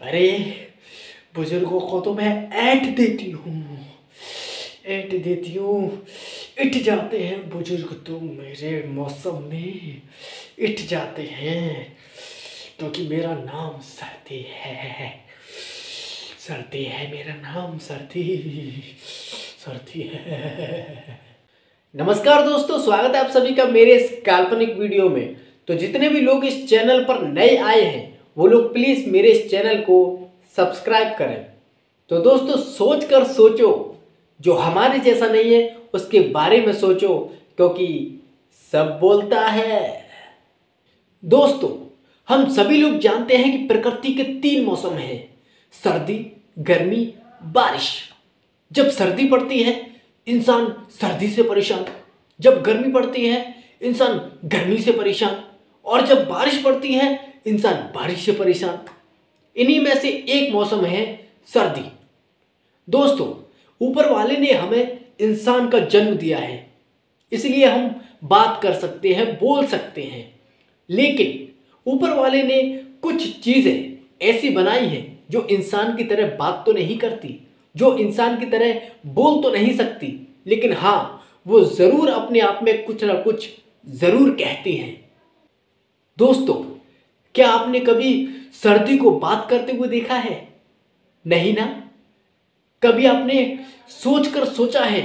अरे बुजुर्गों को तो मैं ऐंठ देती हूँ। इट जाते हैं बुजुर्ग तो मेरे मौसम में इट जाते हैं, क्योंकि मेरा नाम सर्दी है। सर्दी है मेरा नाम, सर्दी सर्दी है। नमस्कार दोस्तों, स्वागत है आप सभी का मेरे इस काल्पनिक वीडियो में। तो जितने भी लोग इस चैनल पर नए आए हैं वो लोग प्लीज मेरे इस चैनल को सब्सक्राइब करें। तो दोस्तों, सोच कर सोचो, जो हमारे जैसा नहीं है उसके बारे में सोचो, क्योंकि सब बोलता है। दोस्तों, हम सभी लोग जानते हैं कि प्रकृति के 3 मौसम हैं: सर्दी, गर्मी, बारिश। जब सर्दी पड़ती है इंसान सर्दी से परेशान, जब गर्मी पड़ती है इंसान गर्मी से परेशान, और जब बारिश पड़ती है इंसान बारिश से परेशान। इन्हीं में से एक मौसम है सर्दी। दोस्तों, ऊपर वाले ने हमें इंसान का जन्म दिया है, इसलिए हम बात कर सकते हैं, बोल सकते हैं। लेकिन ऊपर वाले ने कुछ चीजें ऐसी बनाई हैं जो इंसान की तरह बात तो नहीं करती, जो इंसान की तरह बोल तो नहीं सकती, लेकिन हाँ, वो जरूर अपने आप में कुछ ना कुछ जरूर कहती हैं। दोस्तों, क्या आपने कभी सर्दी को बात करते हुए देखा है? नहीं ना। कभी आपने सोच कर सोचा है,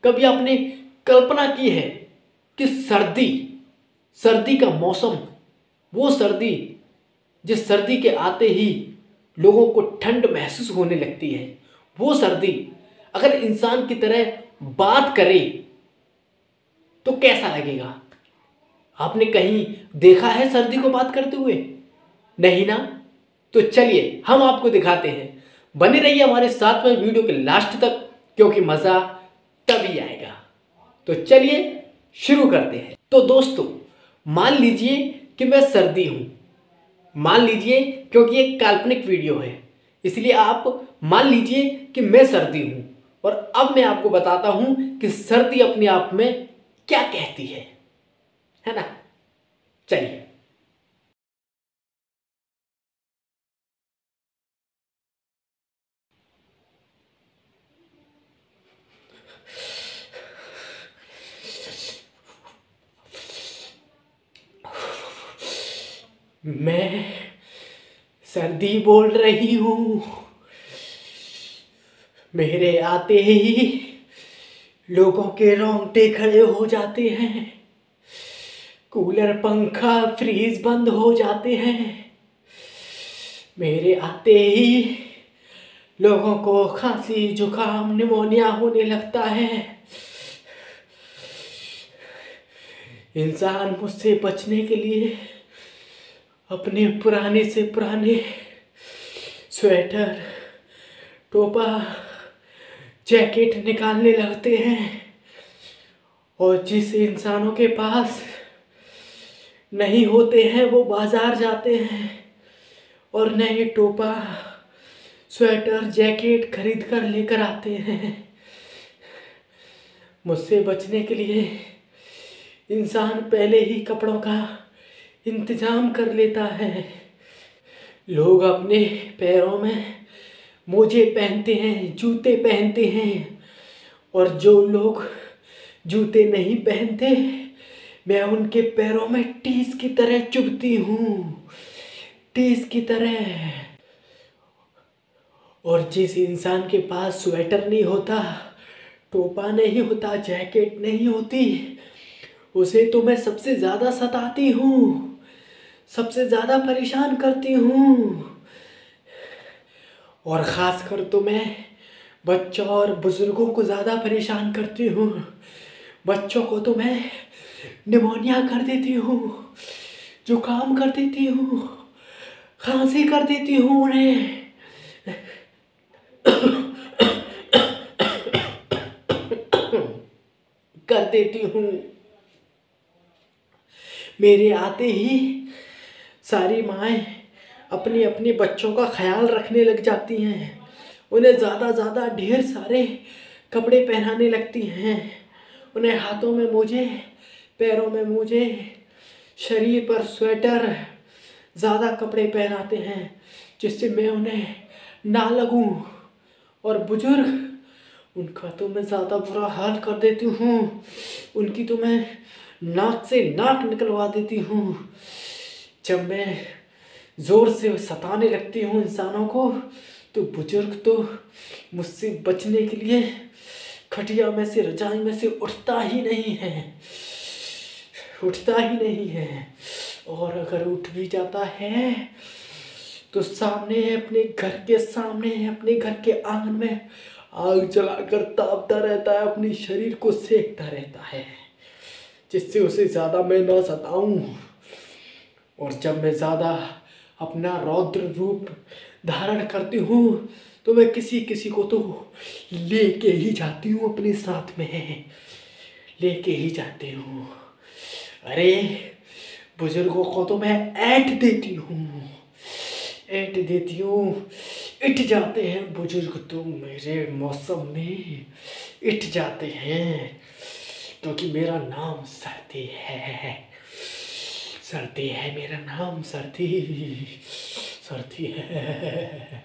कभी आपने कल्पना की है कि सर्दी, सर्दी का मौसम, वो सर्दी जिस सर्दी के आते ही लोगों को ठंड महसूस होने लगती है, वो सर्दी अगर इंसान की तरह बात करे तो कैसा लगेगा? आपने कहीं देखा है सर्दी को बात करते हुए? नहीं ना। तो चलिए हम आपको दिखाते हैं। बने रहिए हमारे साथ में वीडियो के लास्ट तक, क्योंकि मजा तभी आएगा। तो चलिए शुरू करते हैं। तो दोस्तों, मान लीजिए कि मैं सर्दी हूं। मान लीजिए, क्योंकि ये काल्पनिक वीडियो है इसलिए आप मान लीजिए कि मैं सर्दी हूं। और अब मैं आपको बताता हूं कि सर्दी अपने आप में क्या कहती है ना। चलिए। मैं सर्दी बोल रही हूं। मेरे आते ही लोगों के रोंगटे खड़े हो जाते हैं, कूलर पंखा फ्रीज बंद हो जाते हैं। मेरे आते ही लोगों को खांसी, जुकाम, निमोनिया होने लगता है। इंसान मुझसे बचने के लिए अपने पुराने से पुराने स्वेटर, टोपा, जैकेट निकालने लगते हैं। और जिस इंसानों के पास नहीं होते हैं वो बाजार जाते हैं और नए टोपा, स्वेटर, जैकेट खरीद कर लेकर आते हैं। मुझसे बचने के लिए इंसान पहले ही कपड़ों का इंतजाम कर लेता है। लोग अपने पैरों में मोजे पहनते हैं, जूते पहनते हैं, और जो लोग जूते नहीं पहनते मैं उनके पैरों में टीस की तरह चुभती हूँ, टीस की तरह। और जिस इंसान के पास स्वेटर नहीं होता, टोपा नहीं होता, जैकेट नहीं होती, उसे तो मैं सबसे ज़्यादा सताती हूँ, सबसे ज़्यादा परेशान करती हूँ। और ख़ासकर तो मैं बच्चों और बुज़ुर्गों को ज़्यादा परेशान करती हूँ। बच्चों को तो मैं निमोनिया कर देती हूँ, जुकाम कर देती हूँ, खांसी कर देती हूँ उन्हें। कर देती हूँ। मेरे आते ही सारी माएँ अपने अपने बच्चों का ख्याल रखने लग जाती हैं। उन्हें ज़्यादा ढेर सारे कपड़े पहनाने लगती हैं। उन्हें हाथों में मोजे, पैरों में मोजे, शरीर पर स्वेटर, ज़्यादा कपड़े पहनाते हैं, जिससे मैं उन्हें ना लगूं। और बुजुर्ग, उनका तो मैं ज़्यादा बुरा हाल कर देती हूँ, उनकी तो मैं नाक से नाक निकलवा देती हूँ। जब मैं ज़ोर से सताने लगती हूँ इंसानों को, तो बुजुर्ग तो मुझसे बचने के लिए खटिया में से, रजाई में से उठता ही नहीं है, उठता ही नहीं है। और अगर उठ भी जाता है तो सामने, अपने घर के सामने, अपने घर के आंगन में आग जलाकर तापता रहता है, अपने शरीर को सेकता रहता है, जिससे उसे ज़्यादा मैं ना सताऊं। और जब मैं ज़्यादा अपना रौद्र रूप धारण करती हूँ तो मैं किसी किसी को तो लेके ही जाती हूँ, अपने साथ में लेके ही जाती हूँ। अरे बुजुर्गों को तो मैं ऐंठ देती हूँ, ऐंठ देती हूँ। इट जाते हैं बुजुर्ग तो मेरे मौसम में, इट जाते हैं, क्योंकि मेरा नाम सर्दी है। सर्दी है मेरा नाम, सर्दी, सर्दी है।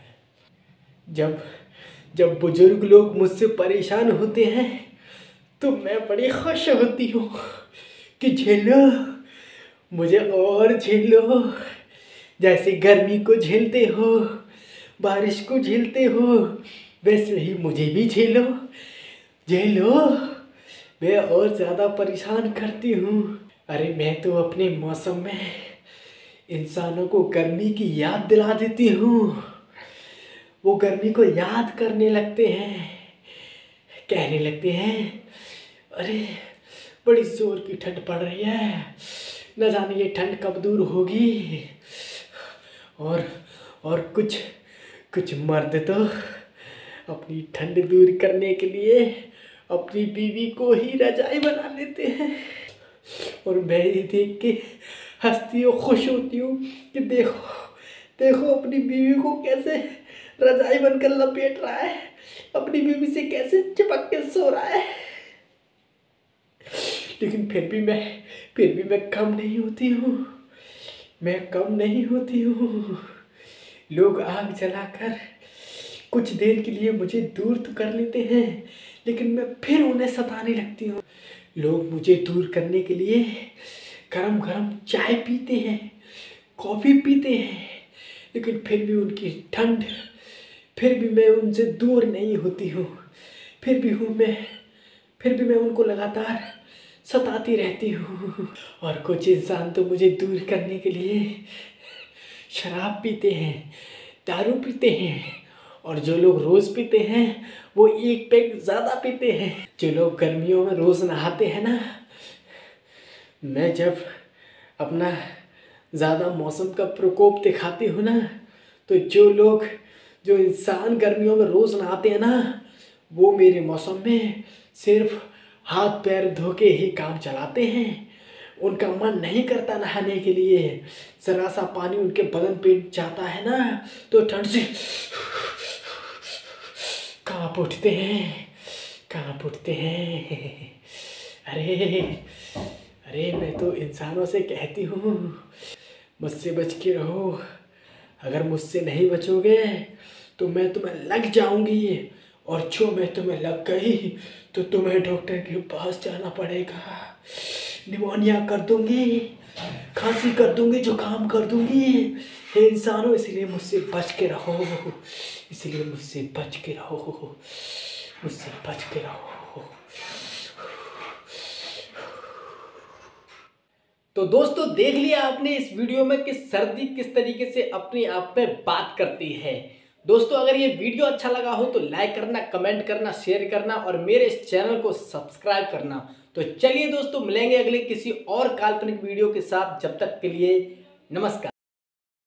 जब जब बुजुर्ग लोग मुझसे परेशान होते हैं तो मैं बड़ी खुश होती हूँ कि झेलो, मुझे और झेलो। जैसे गर्मी को झेलते हो, बारिश को झेलते हो, वैसे ही मुझे भी झेलो, झेलो। मैं और ज़्यादा परेशान करती हूँ। अरे मैं तो अपने मौसम में इंसानों को गर्मी की याद दिला देती हूँ। वो गर्मी को याद करने लगते हैं, कहने लगते हैं अरे बड़ी जोर की ठंड पड़ रही है, न जाने ये ठंड कब दूर होगी। और कुछ कुछ मर्द तो अपनी ठंड दूर करने के लिए अपनी बीवी को ही रजाई बना लेते हैं। और मैं ये देख के हंसती हूँ, खुश होती हूँ कि देखो देखो अपनी बीवी को कैसे रजाई बनकर लपेट रहा है, अपनी बीवी से कैसे चिपक के सो रहा है। लेकिन फिर भी मैं कम नहीं होती हूँ, मैं कम नहीं होती हूँ। लोग आग जलाकर कुछ देर के लिए मुझे दूर तो कर लेते हैं, लेकिन मैं फिर उन्हें सताने लगती हूँ। लोग मुझे दूर करने के लिए गरम गरम चाय पीते हैं, कॉफ़ी पीते हैं, लेकिन फिर भी उनकी ठंड, फिर भी मैं उनसे दूर नहीं होती हूँ। फिर भी मैं उनको लगातार सताती रहती हूँ। और कुछ इंसान तो मुझे दूर करने के लिए शराब पीते हैं, दारू पीते हैं। और जो लोग रोज़ पीते हैं वो एक पैक ज़्यादा पीते हैं। जो लोग गर्मियों में रोज़ नहाते हैं ना, मैं जब अपना ज़्यादा मौसम का प्रकोप दिखाती हूँ ना, तो जो इंसान गर्मियों में रोज़ नहाते हैं ना, वो मेरे मौसम में सिर्फ हाथ पैर धो के ही काम चलाते हैं। उनका मन नहीं करता नहाने के लिए। ज़रा सा पानी उनके बदन पे जाता है ना तो ठंड से काँप उठते हैं, काँप उठते हैं। अरे मैं तो इंसानों से कहती हूँ मुझसे बच के रहो। अगर मुझसे नहीं बचोगे तो मैं तुम्हें लग जाऊंगी, और जो मैं तुम्हें लग गई तो तुम्हें डॉक्टर के पास जाना पड़ेगा। निमोनिया कर दूंगी, खांसी कर दूंगी, जुकाम कर दूंगी। हे इंसानों, इसलिए मुझसे बच के रहो, इसलिए मुझसे बच के रहो, मुझसे बच के रहो। तो दोस्तों देख लिया आपने इस वीडियो में कि सर्दी किस तरीके से अपने आप में बात करती है। दोस्तों अगर ये वीडियो अच्छा लगा हो तो लाइक करना, कमेंट करना, शेयर करना और मेरे इस चैनल को सब्सक्राइब करना। तो चलिए दोस्तों मिलेंगे अगले किसी और काल्पनिक वीडियो के साथ, जब तक के लिए नमस्कार।